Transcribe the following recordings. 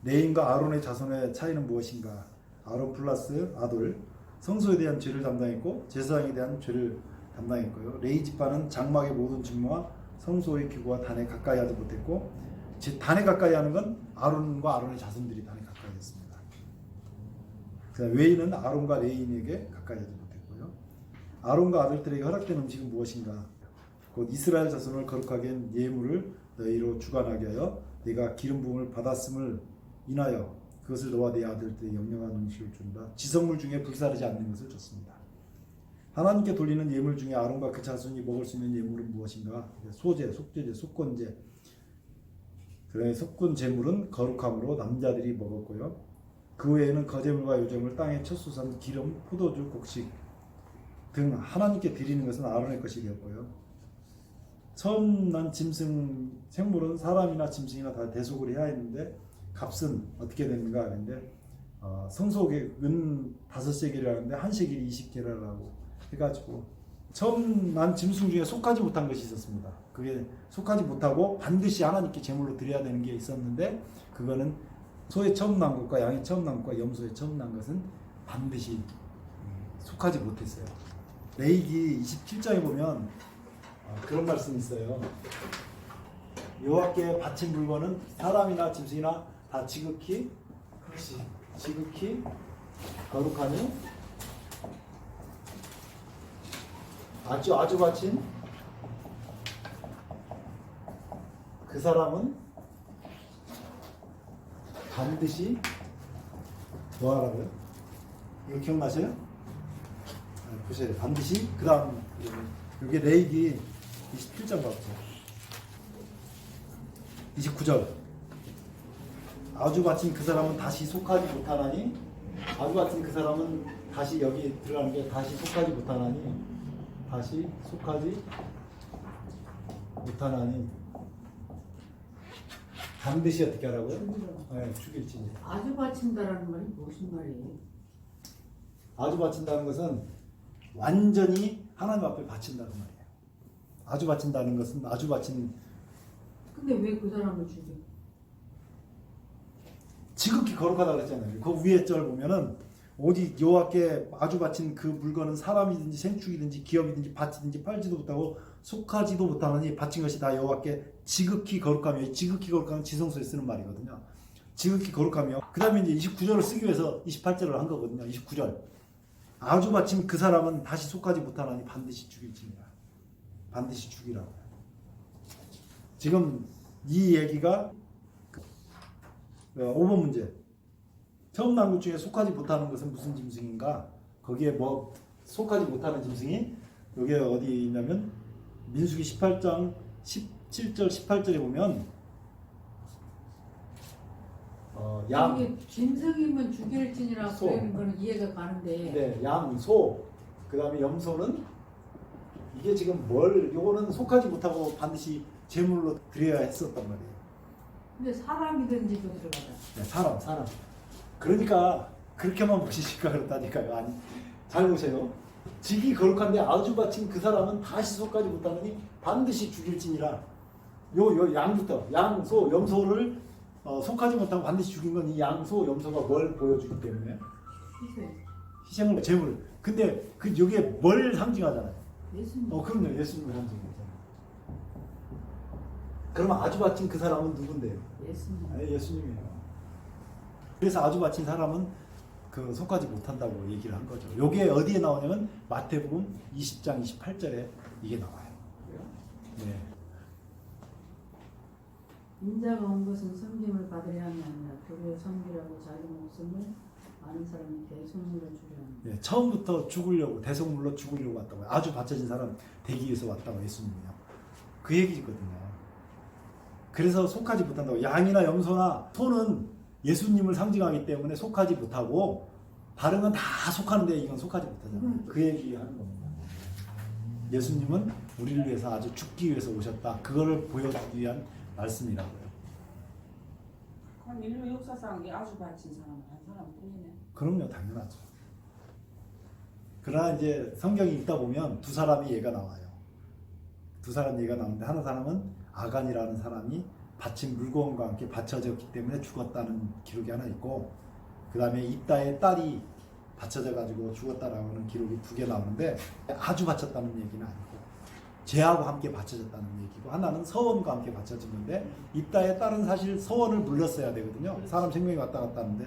레인과 아론의 자손의 차이는 무엇인가? 아론 플러스 아돌, 성소에 대한 죄를 담당했고 제사장에 대한 죄를 담당했고요. 레이 집안은 장막의 모든 직무와 성소의 기구와 단에 가까이 하지 못했고, 단에 가까이 하는 건 아론과 아론의 자손들이 단에 가까이 했습니다. 외인은 아론과 레인에게 가까이 하지 못했고요. 아론과 아들들에게 허락된 음식은 무엇인가? 곧 이스라엘 자손을 거룩하게 한 예물을 너희로 주관하게 하여 네가 기름 부음을 받았음을 인하여 그것을 너와 네 아들들의 영영한 음식을 준다. 지성물 중에 불사르지 않는 것을 줬습니다. 하나님께 돌리는 예물 중에 아론과 그 자손이 먹을 수 있는 예물은 무엇인가? 소제, 속죄제, 속건제. 그래, 속건 제물은 거룩함으로 남자들이 먹었고요. 그 외에는 거제물과 요제물, 땅의 첫 수산, 기름, 포도주, 곡식 등 하나님께 드리는 것은 아론의 것이 되었고요. 처음 난 짐승 생물은 사람이나 짐승이나 다 대속을 해야 했는데 값은 어떻게 되는가 하는데 성소의 은 5세겔이라는데 1세겔이 20게라라고 해가지고 처음 난 짐승 중에 속하지 못한 것이 있었습니다. 그게 속하지 못하고 반드시 하나님께 제물로 드려야 되는 게 있었는데, 그거는 소의 처음 난 것과 양의 처음 난 것과 염소의 처음 난 것은 반드시 속하지 못했어요. 레위기 27장에 보면 그런 말씀이 있어요. 여호와께 바친 물건은 사람이나 짐승이나 다 지극히 거룩하니 아주 바친 그 사람은 반드시 뭐 하라고요? 이거 기억나세요? 보세요. 반드시 그 다음 이게 레위기 27장 봐보세요. 29절 아주 바친 그 사람은 다시 속하지 못하나니, 아주 바친 그 사람은 다시 여기 들어가는 게 다시 속하지 못하나니, 다시 속하지 못하나니 반드시 어떻게 하라고요? 네, 죽일지니. 아주 바친다라는 말이 무슨 말이에요? 아주 바친다는 것은 완전히 하나님 앞에 바친다는 말이에요. 아주 바친다는 것은 아주 바친. 근데 왜 그 사람을 죽여? 지극히 거룩하다고 했잖아요. 그 위에 절 보면은 오직 여호와께 아주 바친 그 물건은 사람이든지 생축이든지 기업이든지 바치든지 팔지도 못하고 속하지도 못하느니 바친 것이 다 여호와께 지극히 거룩하며, 지극히 거룩한 지성소에 쓰는 말이거든요. 지극히 거룩하며, 그 다음에 이제 29절을 쓰기 위해서 28절을 한 거거든요. 29절 아주 바친 그 사람은 다시 속하지 못하나니 반드시 죽일지니라. 반드시 죽이라고. 지금 이 얘기가 5번 문제. 처음 난 것 중에 속하지 못하는 것은 무슨 짐승인가? 거기에 뭐 속하지 못하는 짐승이 여기 어디 있냐면 민수기 18장 17절 18절에 보면 양, 이게 짐승이면 죽일지니라고 소. 그러는 거는 이해가 가는데. 네, 양, 소, 그 다음에 염소는 이게 지금 요거는 속하지 못하고 반드시 제물로 드려야 했었단 말이에요. 근데 사람이든지도 들어가다. 네, 사람. 그러니까 그렇게만 보시니까 그렇다니까요. 아니, 잘 보세요. 직이 거룩한데 아주 바친 그 사람은 다시 속하지 못하느니 반드시 죽일지니라. 요 양부터 양, 소, 염소를 속하지 못하고 반드시 죽인 건 이 양, 소, 염소가 뭘 보여주기 때문에? 희생을, 제물. 근데 그 여기에 뭘 상징하잖아요. 예수님. 그럼요. 예수님을 상징하잖아요. 그러면 아주 바친 그 사람은 누군데요? 예수님. 네, 예수님이에요. 그래서 아주 바친 사람은 그 속하지 못한다고 얘기를 한 거죠. 요게 어디에 나오냐면 마태복음 20장 28절에 이게 나와요. 네. 인자가 온 것은 섬김을 받으려 함이 아니라 도리어 섬기라고 자기 목숨을 많은 사람이 대속물로 주려 합니다. 네, 처음부터 죽으려고, 대속물로 죽으려고 왔다고. 아주 바쳐진 사람 되기 위해서 왔다고 예수님이요. 그 얘기거든요. 그래서 속하지 못한다고. 양이나 염소나 소는 예수님을 상징하기 때문에 속하지 못하고, 다른 건 다 속하는데 이건 속하지 못하잖아요. 그 얘기하는 겁니다. 예수님은 우리를 위해서 아주 죽기 위해서 오셨다. 그거를 보여주기 위한 말씀이라고요. 그럼 인류 역사상 아주 바친 사람은 한 사람뿐이네. 그럼요, 당연하죠. 그러나 이제 성경이 읽다 보면 두 사람이 얘가 나와요. 두 사람 얘가 나오는데, 한 사람은 아간이라는 사람이 바친 물건과 함께 바쳐졌기 때문에 죽었다는 기록이 하나 있고, 그 다음에 입다의 딸이 바쳐져 가지고 죽었다라고 하는 기록이 2개 나오는데, 아주 바쳤다는 얘기는 아니고 죄하고 함께 바쳐졌다는 얘기고, 하나는 서원과 함께 바쳐진 건데, 입다의 딸은 사실 서원을 물렀어야 되거든요. 사람 생명이 왔다 갔다 하는데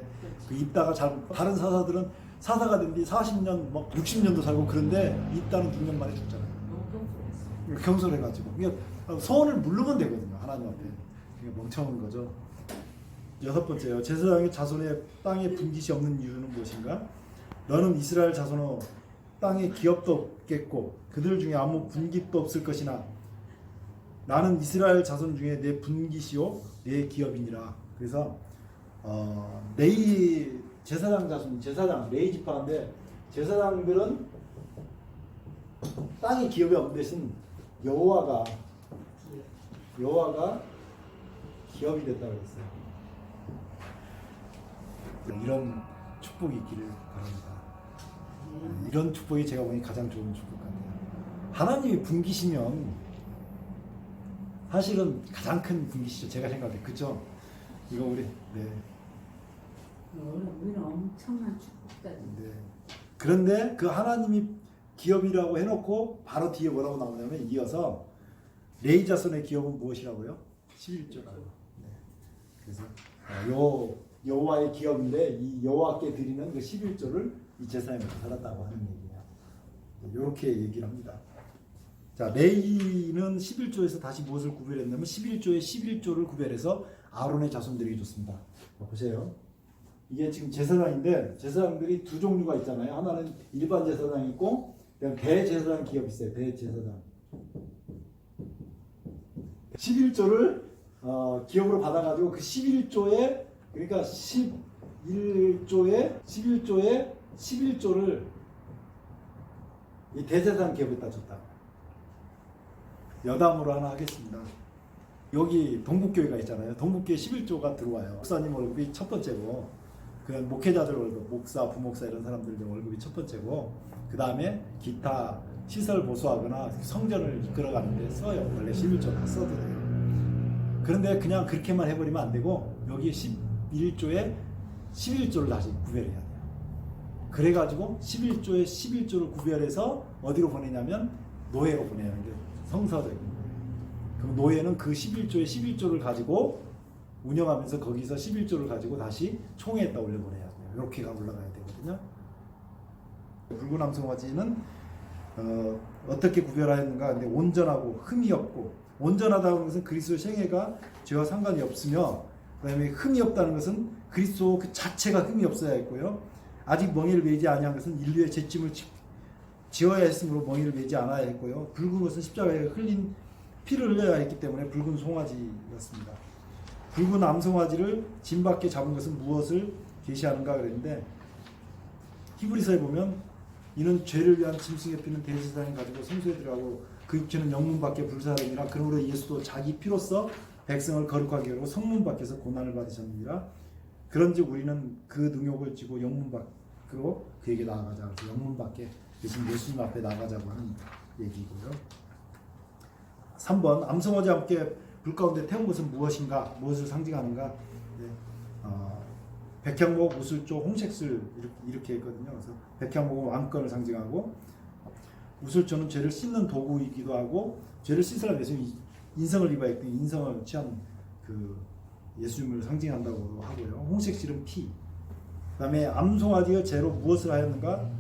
그 입다가 다른 사사들은 사사가 된 뒤 40년, 뭐 60년도 살고 그런데 입다는 6년 만에 죽잖아요. 너무 경솔했어. 경솔해가지고. 그러니까 서원을 물르면 되거든요, 하나님 앞에. 그러니까 멍청한 거죠. 6번째요. 제사장의 자손의 땅에 분깃이 없는 이유는 무엇인가? 너는 이스라엘 자손의 땅에 기업도 없겠고 그들 중에 아무 분깃도 없을 것이나 나는 이스라엘 자손 중에 내 분깃이요 내 기업이니라. 그래서 레이 제사장 자손, 제사장 레이 지파인데, 제사장들은 땅에 기업이 없는 대신 여호와가 기업이 됐다고 했어요. 이런 축복이 있기를 바랍니다. 이런 축복이 제가 보니 가장 좋은 축복 같아요. 하나님이 분기시면 사실은 가장 큰 분기시죠. 제가 생각해. 그죠? 이거 우리 우리는 엄청난 축복까지. 네. 그런데 그 하나님이 기업이라고 해놓고 바로 뒤에 뭐라고 나오냐면, 이어서 레위 자손의 기업은 무엇이라고요? 11조라고. 네. 그래서 여호와의 기업인데 이 여호와께 드리는 그 11조를 이 제사장이 받았다고 하는 얘기예요. 이렇게 얘기를 합니다. 자, 레위는 11조에서 다시 무엇을 구별했냐면 11조에 11조를 구별해서 아론의 자손들에게 줬습니다. 보세요. 이게 지금 제사장인데, 제사장들이 2종류가 있잖아요. 하나는 일반 제사장이 있고, 그다음 대제사장 기업이 있어요. 대제사장. 11조를 기업으로 받아가지고 그 11조에, 그러니까 11조에 11조를 이 대제사장 기업에다 줬다. 여담으로 하나 하겠습니다. 여기 동북교회가 있잖아요. 동북교회 11조가 들어와요. 목사님 월급이 첫 번째고, 그 목회자들 월급, 목사, 부목사 이런 사람들 월급이 첫 번째고, 그 다음에 기타 시설 보수하거나 성전을 이끌어가는데 써요. 원래 11조 다 써도 돼요. 그런데 그냥 그렇게만 해버리면 안 되고, 여기 11조에 11조를 다시 구별해야 돼요. 그래가지고 11조에 11조를 구별해서 어디로 보내냐면 노예로 보내는 게 성서적인 거예요. 그럼 노예는 그 11조에 11조를 가지고 운영하면서 거기서 11조를 가지고 다시 총회에다 올려보내야 돼요. 이렇게가 올라가야 되거든요. 붉은 암송아지는 어떻게 구별하였는가? 근데 온전하고 흠이 없고, 온전하다는 것은 그리스도의 생애가 죄와 상관이 없으며, 그다음에 흠이 없다는 것은 그리스도 그 자체가 흠이 없어야 했고요. 아직 멍에를 매지 아니한 것은 인류의 죄짐을 지어야 했으므로 멍에를 매지 않아야 했고요. 붉은 것은 십자가에 흘린 피를 흘려야 했기 때문에 붉은 송아지였습니다. 붉은 암송아지를 진밖에 잡은 것은 무엇을 계시하는가 그랬는데, 히브리서에 보면 이는 죄를 위한 짐승의 피는 대제사장이 가지고 성소에 들어가고 그 육체는 영문 밖에 불사름이라, 그러므로 예수도 자기 피로써 백성을 거룩하게 하고 성문 밖에서 고난을 받으셨느니라. 그런즉 우리는 그 능욕을 지고 영문 밖으로 그에게 나아가자. 그래서 영문 밖에 지금 예수님 앞에 나가자고 하는 얘기고요. 3번, 암송아지와 함께 불 가운데 태운 것은 무엇인가? 무엇을 상징하는가? 네. 백향목, 우슬조, 홍색술 이렇게 했거든요. 그래서 백향목은 왕권을 상징하고, 우슬조는 죄를 씻는 도구이기도 하고, 죄를 씻으려면 위해서 인성을 입어야 했기 때문에 인성을 취한 그 예수님을 상징한다고 하고요. 홍색실은 피. 그다음에 암송아지가 죄로 무엇을 하였는가?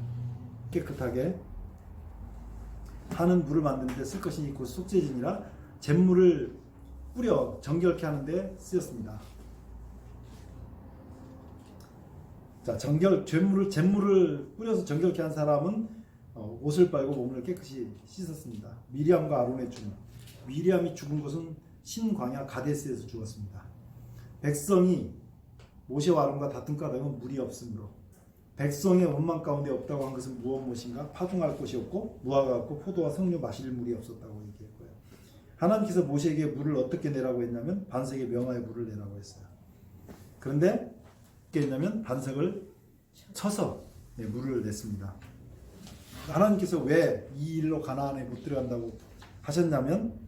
깨끗하게 하는 물을 만드는데 쓸 것이니 곧 속죄진이라, 잿물을 뿌려 정결케 하는데 쓰였습니다. 자, 잿물을 뿌려서 정결케 한 사람은 옷을 빨고 몸을 깨끗이 씻었습니다. 미리암과 아론의 죽음. 미리암이 죽은 것은 신광야 가데스에서 죽었습니다. 백성이 모세와 아론과 다툰 까닭은 물이 없으므로, 백성의 원망 가운데 없다고 한 것은 무엇인가? 파종할 곳이 없고 무화과 없고 포도와 석류 마실 물이 없었다고 얘기했고요. 하나님께서 모세에게 물을 어떻게 내라고 했냐면 반석에 명하여 물을 내라고 했어요. 그런데 어떻게 했냐면 반석을 쳐서 물을 냈습니다. 하나님께서 왜 이 일로 가나안에 못 들어간다고 하셨냐면,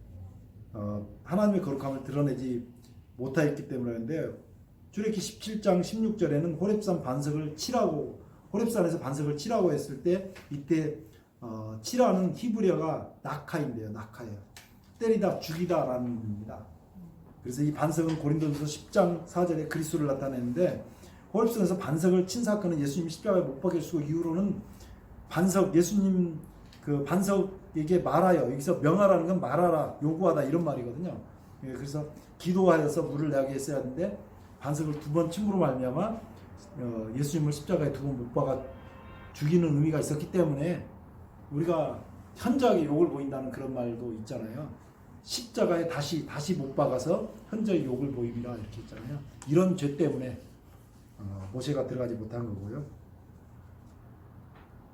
하나님의 거룩함을 드러내지 못하였기 때문인데 출애굽기 17장 16절에는 호렙산 반석을 치라고 호렙산에서 반석을 치라고 했을 때 이때 치라는 히브리어가 낙하인데요. 낙하예요. 때리다 죽이다라는 의미입니다. 그래서 이 반석은 고린도전서 10장 4절에 그리스도를 나타내는데 호렙산에서 반석을 친 사건은 예수님이 십자가에 못 박히시고 이후로는 반석 예수님 그 반석에게 말하여 여기서 명하라는 건 말하라 요구하다 이런 말이거든요. 예, 그래서 기도하여서 물을 내게 했어야 하는데 반석을 2번 침으로 말미암아 예수님을 십자가에 2번 못 박아 죽이는 의미가 있었기 때문에 우리가 현저하게 욕을 보인다는 그런 말도 있잖아요. 십자가에 다시 못 박아서 현저히 욕을 보입니다 이렇게 있잖아요. 이런 죄 때문에 모세가 들어가지 못한 거고요.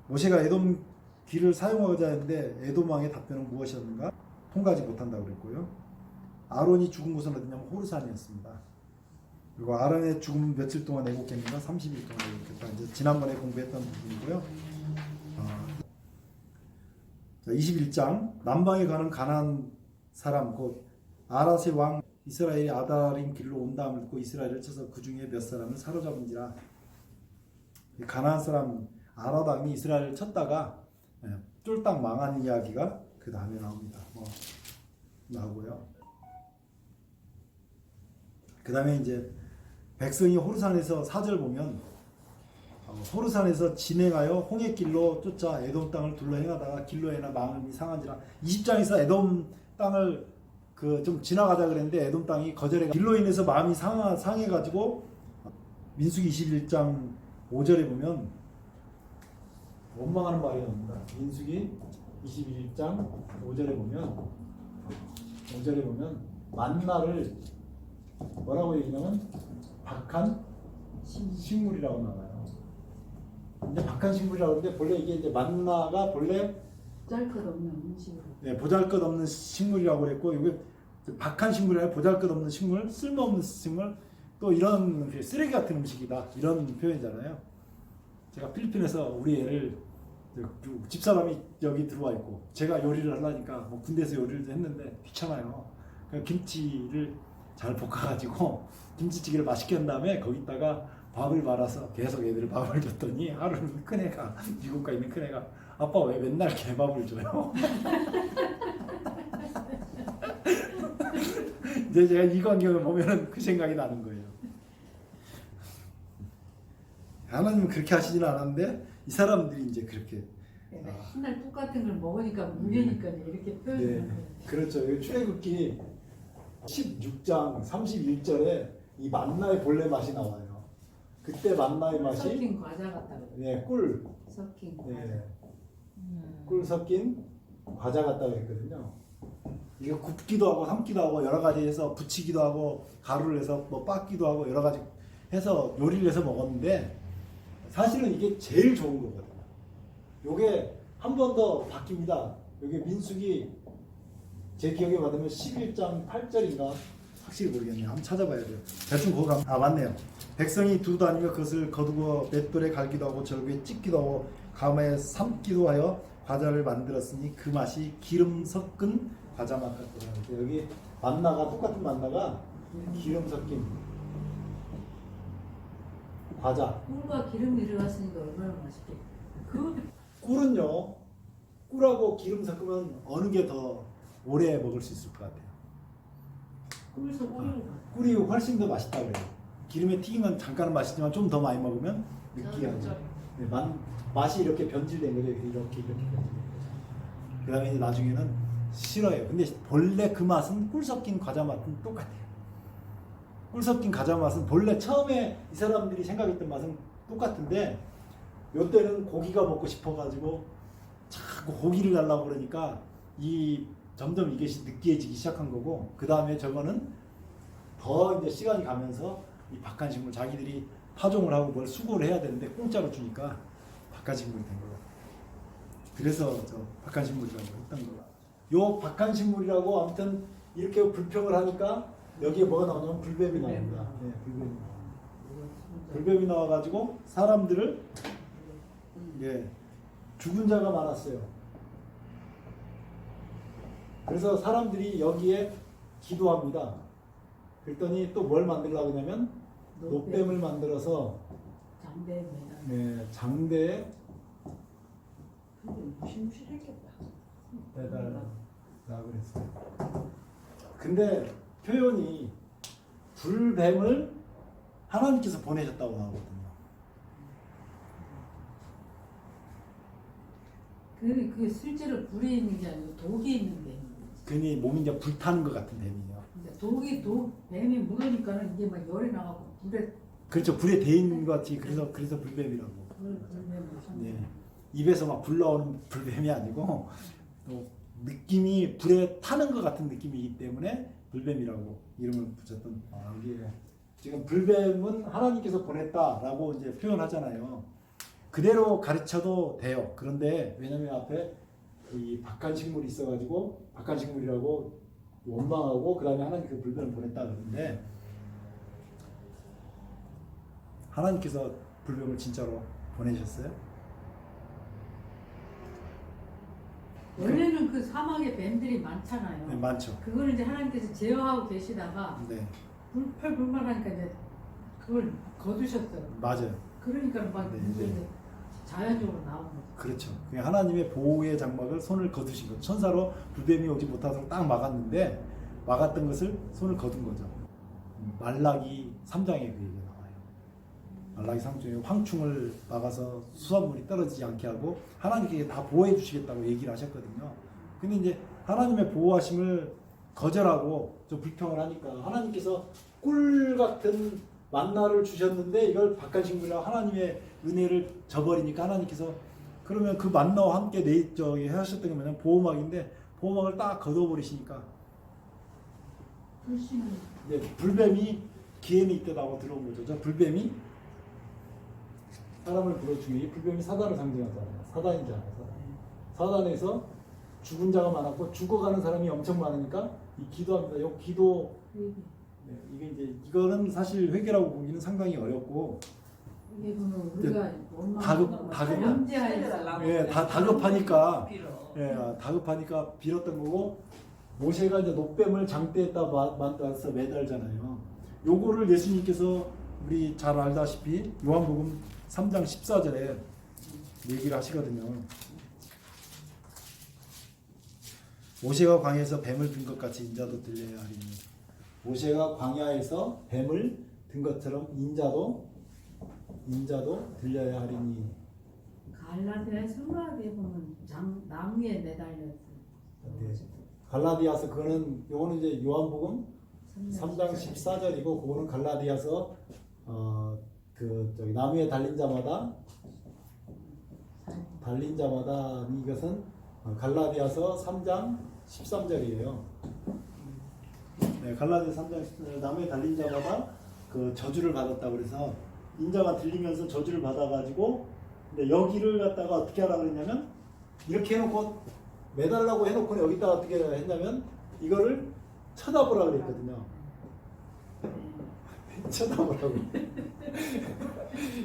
모세가 에돔 길을 사용하고자 했는데 에돔 왕의 답변은 무엇이었는가? 통과하지 못한다고 그랬고요. 아론이 죽은 곳은 어디냐면 호르산이었습니다. 그리고 아론의 죽음 며칠 동안 애곡했는가? 30일 동안 애곡했다. 이제 지난번에 공부했던 부분이고요. 자, 21장 남방에 가는 가나안 사람 곧 아라세 왕 이스라엘이 아다림 길로 온다함을 듣고 이스라엘을 쳐서 그 중에 몇 사람을 사로잡은지라. 가나안 사람 아라당이 이스라엘을 쳤다가 쫄딱 망한 이야기가 그 다음에 나옵니다. 나오고요. 그 다음에 이제 백성이 호르산에서 4절 보면 호르산에서 진행하여 홍해길로 쫓아 에돔 땅을 둘러 행하다가 길로에나 마음이 상한지라. 20장에서 에돔 땅을 좀 지나가자 그랬는데 에돔 땅이 거절해 길로 인해서 마음이 상해가지고 민수기 21장 5절에 보면 원망하는 말이 나옵니다. 민수기 21장 5절에 보면 만나를 뭐라고 얘기하면 박한 식물이라고 나와요. 이제 박한 식물이라고 하는데 본래 이게 이제 만나가 본래 보잘것없는 음식으로. 네, 보잘것없는 식물이라고 그랬고 이게 박한 식물이 아니라 보잘것없는 식물, 쓸모없는 식물, 또 이런 쓰레기 같은 음식이다 이런 표현이잖아요. 제가 필리핀에서 우리 애를 집사람이 여기 들어와 있고 제가 요리를 하려니까 뭐 군대에서 요리를 했는데 귀찮아요. 그러니까 김치를 잘 볶아가지고 김치찌개를 맛있게 한 다음에 거기다가 밥을 말아서 계속 애들 밥을 줬더니 하루는 큰애가 미국 가 있는 큰애가 아빠 왜 맨날 개밥을 줘요? 이제 제가 이 광경을 보면은 그 생각이 나는 거예요. 하나님은 그렇게 하시지는 않았는데 이 사람들이 이제 그렇게 맨날 똑같은 걸 먹으니까 물리니까 이렇게 표현하는 거예요. 그렇죠. 출애굽기 16장 31절에 이 만나의 본래 맛이 나와요. 그때 만나의 맛이 섞인 과자 같다고. 네, 꿀 섞인 과자. 네, 꿀 섞인 과자 같다고 했거든요. 이게 굽기도 하고 삶기도 하고 여러 가지 해서 부치기도 하고 가루를 해서 뭐 빻기도 하고 여러 가지 해서 요리를 해서 먹었는데 사실은 이게 제일 좋은 거거든요. 요게 한 번 더 바뀝니다. 요게 민수기 제 기억에 받으면 11장 8절인가 확실히 모르겠네요. 한번 찾아봐야 돼요. 대충 거기 가면 맞네요. 백성이 두루 다니며 그것을 거두어 맷돌에 갈기도 하고 절구에 찢기도 하고 가마에 삶기도 하여 과자를 만들었으니 그 맛이 기름 섞은 과자 맛 같더라. 여기 만나가 똑같은 만나가 기름 섞인 과자. 꿀과 기름이 들어갔으니까 얼마나 맛있겠다. 꿀은요, 꿀하고 기름 섞으면 어느 게 더 오래 먹을 수 있을 것 같아요. 꿀서 꿀이 꿀이 훨씬 더 맛있다 그래요. 기름에 튀기면 잠깐은 맛있지만 좀 더 많이 먹으면 느끼하고 네, 맛이 이렇게 변질된 거죠. 이렇게 변질된 거죠. 그 다음에 이제 나중에는 싫어요. 근데 본래 그 맛은 꿀 섞인 과자 맛은 똑같아요. 꿀 섞인 과자 맛은 본래 처음에 이 사람들이 생각했던 맛은 똑같은데 요때는 고기가 먹고 싶어가지고 자꾸 고기를 달라고 그러니까 점점 이것이 느끼해지기 시작한 거고 그 다음에 저거는 더 이제 시간이 가면서 이 박한식물 자기들이 파종을 하고 뭘 수고를 해야 되는데 공짜로 주니까 박한식물이 된 거예요. 그래서 저 박한식물이라고 했던 거예요. 요 박한식물이라고 아무튼 이렇게 불평을 하니까 여기에 뭐가 나오냐면 불뱀이 나옵니다. 네, 불뱀이 나와가지고 사람들을 죽은 자가 많았어요. 그래서 사람들이 여기에 기도합니다. 그랬더니 또 뭘 만들려고 하냐면 노뱀을 만들어서 장대에 매달. 네, 장대에 근데 무시무시했겠다. 매달라 그랬어요. 근데 표현이 불뱀을 하나님께서 보내셨다고 나오거든요. 그 실제로 불에 있는 게 아니고 독에 있는 뱀인 거지. 괜히 몸이 이제 불타는 것 같은 뱀이에요. 그러니까 뱀이 묻으니까는 이게 막 열이 나가고 불에 그렇죠. 불에 대 있는 것 같이 그래서 불뱀이라고. 불뱀을 네. 입에서 막 불 나오는 불뱀이 아니고 또 느낌이 불에 타는 것 같은 느낌이기 때문에 불뱀이라고 이름을 붙였던 이게 지금 불뱀은 하나님께서 보냈다라고 이제 표현하잖아요. 그대로 가르쳐도 돼요. 그런데 왜냐면 앞에 이 박한식물이 있어가지고 박한식물이라고 원망하고 그 다음에 하나님께서 불뱀을 보냈다 그러는데 하나님께서 불뱀을 진짜로 보내셨어요? 원래는 그 사막에 뱀들이 많잖아요. 네, 많죠. 그걸 이제 하나님께서 제어하고 계시다가 네, 불만하니까 이제 그걸 거두셨어요. 맞아요. 그러니까 막 네, 이제 네. 자연적으로 나온 거죠. 그렇죠. 그냥 하나님의 보호의 장막을 손을 거두신 거죠. 천사로 불뱀이 오지 못하도록 딱 막았는데 막았던 것을 손을 거둔 거죠. 말라기 3장에 그 얘기가 나와요. 말라기 3장에 황충을 막아서 수산물이 떨어지지 않게 하고 하나님께 다 보호해 주시겠다고 얘기를 하셨거든요. 근데 이제 하나님의 보호하심을 거절하고 좀 불평을 하니까 하나님께서 꿀 같은 만나를 주셨는데 이걸 박한식물이라 하나님의 은혜를 저버리니까 하나님께서 그러면 그 만나와 함께 저기 하셨던 게 뭐냐면 보호막인데 보호막을 딱 걷어버리시니까 불신은 이제 불뱀이 기회는 있다고 들어온 거죠. 저 불뱀이 사람을 불어주기 불뱀이 사단을 상징하잖아요. 사단이잖아요. 사단에서 죽은 자가 많았고 죽어가는 사람이 엄청 많으니까 이 기도합니다. 요 기도 네, 이게 이제 이거는 사실 회개라고 보기는 상당히 어렵고 이게 보면 우리가 다급- 염제하여서 예, 다 다급하니까 빌어. 예, 다급하니까 빌었던 거고 모세가 이제 노뱀을 장대에다 만들어서 매달잖아요. 요거를 예수님께서 우리 잘 알다시피 요한복음 3장 14절에 얘기를 하시거든요. 모세가 광야에서 뱀을 든 것 같이 인자도 들려야 하리니 모세가 광야에서 뱀을 든 것처럼 인자도 들려야 하리니 갈라디아 성가대에 보면 나무에 매달렸어요. 네. 갈라디아서 그거는 요거는 이제 요한복음 3장 14절이고 그거는 갈라디아서 그 저기 나무에 달린 자마다 이것은 갈라디아서 3장 13절이에요. 네, 갈라디아서 3장 13절 나무에 달린 자마다 그 저주를 받았다 그래서 인자가 들리면서 저주를 받아가지고 근데 여기를 갖다가 어떻게 하라 그랬냐면 이렇게 해놓고 매달라고 해놓고 여기다가 어떻게 했냐면 이거를 쳐다보라 그랬거든요.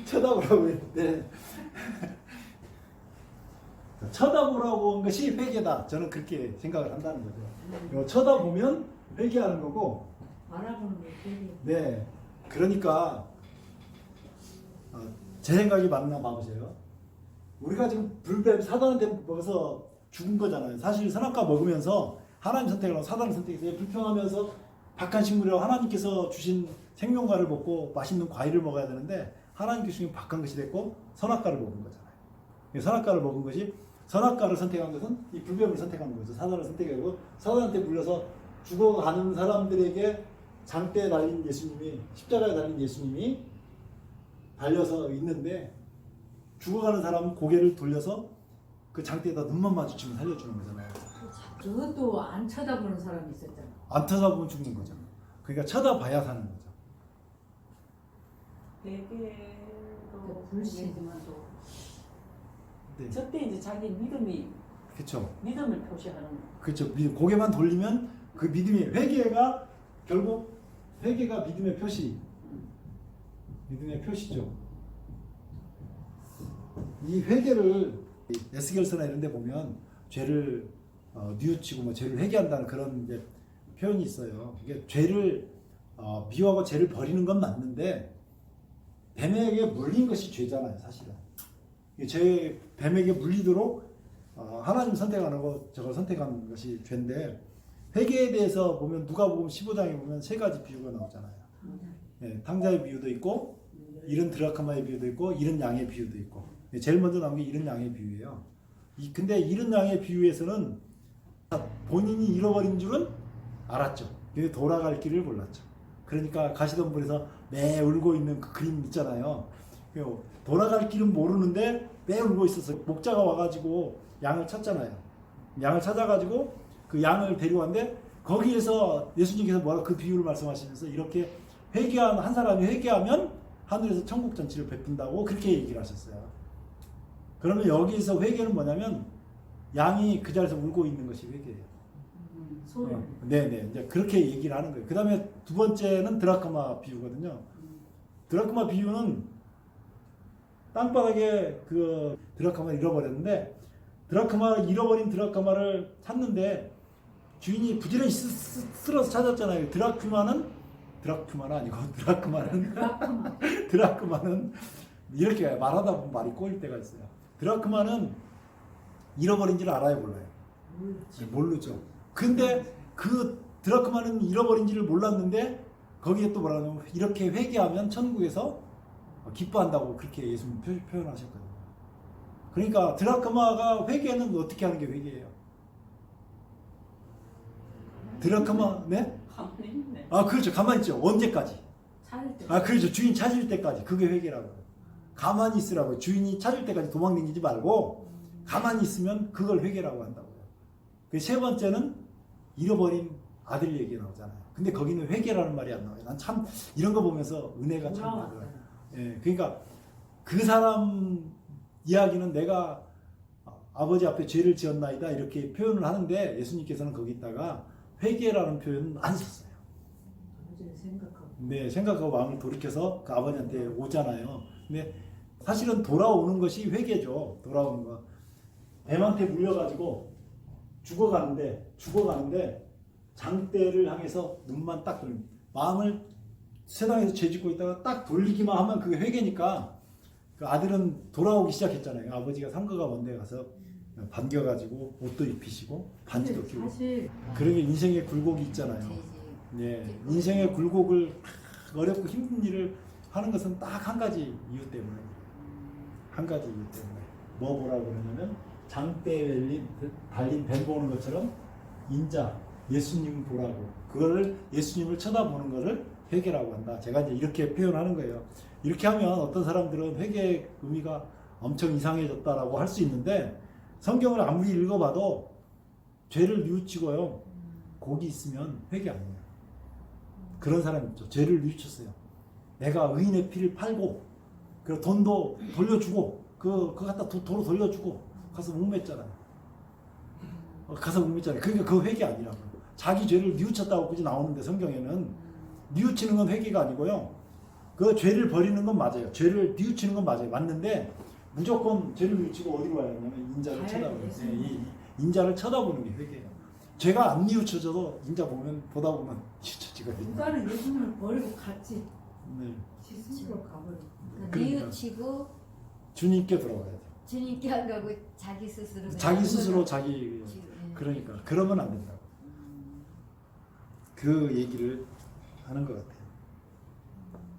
쳐다보라고 했는데 쳐다보라고 한 것이 회개다. 저는 그렇게 생각을 한다는 거죠. 이거 쳐다보면 회개하는 거고. 바라보는 게 되게 네. 그러니까 제 생각이 맞나 봐보세요. 우리가 지금 불뱀 사단한테 먹어서 죽은 거잖아요. 사실 선악과 먹으면서 하나님 선택을 하고 사단을 선택해서 불평하면서 박한 식물이라고 하나님께서 주신 생명과를 먹고 맛있는 과일을 먹어야 되는데 하나님께서 주신 박한 것이 됐고 선악과를 먹은 거잖아요. 선악과를 먹은 것이 선악과를 선택한 것은 이 불뱀을 선택한 거죠. 사단을 선택하고 사단한테 물려서 죽어가는 사람들에게 장대에 달린 예수님이 십자가에 달린 예수님이 달려서 있는데 죽어가는 사람은 고개를 돌려서 그 장대에다 눈만 마주치면 살려주는 거잖아요. 그것도 안 쳐다보는 사람이 있었잖아. 안 쳐다보면 죽는 거죠. 그러니까 쳐다봐야 사는 거죠. 회개도 불신이지만 또 네. 저때 이제 자기 믿음이 그렇죠. 믿음을 표시하는 거. 그렇죠. 고개만 돌리면 그 믿음이 회개가 결국 회개가 믿음의 표시. 믿음의 표시죠. 이 회개를 에스겔서나 이런 데 보면 죄를 뉘우치고 뭐 죄를 회개한다는 그런 이제 표현이 있어요. 이게 죄를 미워하고 죄를 버리는 건 맞는데 뱀에게 물린 것이 죄잖아요, 사실은. 뱀에게 물리도록 하나님 선택 안 하고 저걸 선택한 것이 죄인데, 회개에 대해서 보면 누가복음 15장에 보면 세 가지 비유가 나오잖아요. 예, 탕자의 비유도 있고, 잃은 드라크마의 비유도 있고, 잃은 양의 비유도 있고. 제일 먼저 나온 게 잃은 양의 비유예요. 근데 잃은 양의 비유에서는 본인이 잃어버린 줄은 알았죠. 근데 돌아갈 길을 몰랐죠. 그러니까 가시덤불에서 매 울고 있는 그 그림 있잖아요. 돌아갈 길은 모르는데 매 울고 있어서 목자가 와가지고 양을 찾잖아요. 양을 찾아가지고 그 양을 데려왔는데, 거기에서 예수님께서 그 비유를 말씀하시면서 이렇게 한 사람이 회개하면 하늘에서 천국 전체를 베푼다고 그렇게 얘기를 하셨어요. 그러면 여기서 회개는 뭐냐면 양이 그 자리에서 울고 있는 것이 회개예요. 네네, 이제 그렇게 얘기를 하는 거예요. 그 다음에 두 번째는 드라크마 비유거든요. 드라크마 비유는 땅바닥에 그 드라크마를 잃어버렸는데, 잃어버린 드라크마를 찾는데 주인이 부지런히 쓸어서 찾았잖아요. 드라크마는 이렇게 말하다 보면 말이 꼬일 때가 있어요. 드라크마는 잃어버린 줄 알아요, 몰라요? 모르죠. 근데 그 드라크마는 잃어버린지를 몰랐는데 거기에 또 뭐라 하냐면 이렇게 회개하면 천국에서 기뻐한다고 그렇게 예수님 표현하셨거든요. 그러니까 드라크마가 회개는 어떻게 하는 게 회개예요? 드라크마, 네? 가만히 있네. 그렇죠. 가만히 있죠. 언제까지? 찾을 때. 그렇죠. 주인 찾을 때까지. 그게 회개라고요. 가만히 있으라고요. 주인이 찾을 때까지 도망다니지 말고 가만히 있으면 그걸 회개라고 한다고요. 그 세 번째는 잃어버린 아들 얘기 나오잖아요. 근데 거기는 회개라는 말이 안 나와요. 난 참 이런 거 보면서 은혜가 참 많아요. 예, 그러니까 그 사람 이야기는 내가 아버지 앞에 죄를 지었나이다 이렇게 표현을 하는데, 예수님께서는 거기다가 회개라는 표현은 안 썼어요. 네, 생각하고 마음을 돌이켜서 그 아버지한테 오잖아요. 근데 사실은 돌아오는 것이 회개죠. 돌아오는 거. 뱀한테 물려가지고 죽어가는데 장대를 향해서 눈만 딱 돌립니다. 마음을 세상에서 죄 짓고 있다가 딱 돌리기만 하면 그게 회개니까, 그 아들은 돌아오기 시작했잖아요. 아버지가 상가가 먼 데 가서 반겨가지고 옷도 입히시고 반지도 끼고. 사실 그러게 인생의 굴곡이 있잖아요. 네, 인생의 굴곡을 어렵고 힘든 일을 하는 것은 딱 한 가지 이유 때문에. 뭐라고 그러냐면 장대에 달린 뱀 보는 것처럼 인자 예수님 보라고, 그거를 예수님을 쳐다보는 것을 회개라고 한다. 제가 이제 이렇게 표현하는 거예요. 이렇게 하면 어떤 사람들은 회개의 의미가 엄청 이상해졌다라고 할 수 있는데, 성경을 아무리 읽어봐도 죄를 뉘우치고요, 복이 있으면 회개 안 해요. 그런 사람 있죠. 죄를 뉘우쳤어요. 내가 의인의 피를 팔고, 그리고 돈도 돌려주고, 그거 갖다 도로 돌려주고, 가서 묵맸잖아요. 그러니까 그 회개 아니라고. 자기 죄를 뉘우쳤다고 굳이 나오는데 성경에는 뉘우치는 건 회개가 아니고요. 그 죄를 버리는 건 맞아요. 죄를 뉘우치는 건 맞아요. 맞는데 무조건 죄를 뉘우치고 어디로 가야 하냐면 인자를 쳐다보는. 인자를 쳐다보는 게 회개예요. 죄가 안 뉘우쳐져도 인자 보다 보면 뉘우쳐지거든요. 누가는 예수님을 버리고 같이 네. 스스로 가버려. 그러니까. 뉘우치고 주님께 돌아가야 돼. 주님께 안 가고 자기 스스로 그러니까 그러면 안 된다고. 그 얘기를 하는 것 같아요.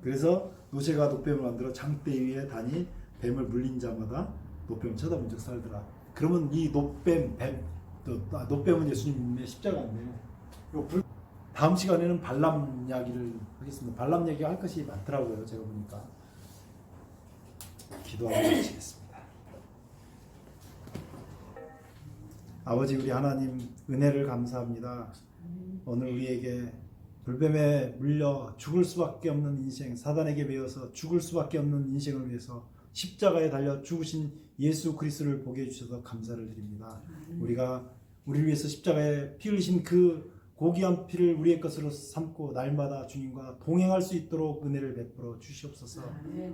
그래서 노새가 노뱀을 만들어 장대 위에 다니 뱀을 물린 자마다 노뱀을 쳐다본 적 살더라. 그러면 이 노뱀은 예수님의 십자가인데, 다음 시간에는 발람 이야기를 하겠습니다. 발람 얘기가 할 것이 많더라고요. 제가 보니까. 기도하고 마치겠습니다. 아버지, 우리 하나님 은혜를 감사합니다. 오늘 우리에게 불뱀에 물려 죽을 수밖에 없는 인생, 사단에게 매여서 죽을 수밖에 없는 인생을 위해서 십자가에 달려 죽으신 예수 그리스도를 보게 해주셔서 감사를 드립니다. 우리가 우리를 위해서 십자가에 피 흘리신 그 고귀한 피를 우리의 것으로 삼고 날마다 주님과 동행할 수 있도록 은혜를 베풀어 주시옵소서.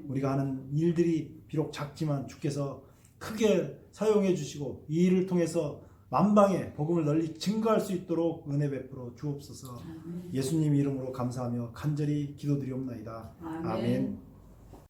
우리가 하는 일들이 비록 작지만 주께서 크게 사용해 주시고 이 일을 통해서 만방에 복음을 널리 증거할 수 있도록 은혜 베풀어 주옵소서. 아멘. 예수님 이름으로 감사하며 간절히 기도드리옵나이다. 아멘. 아멘.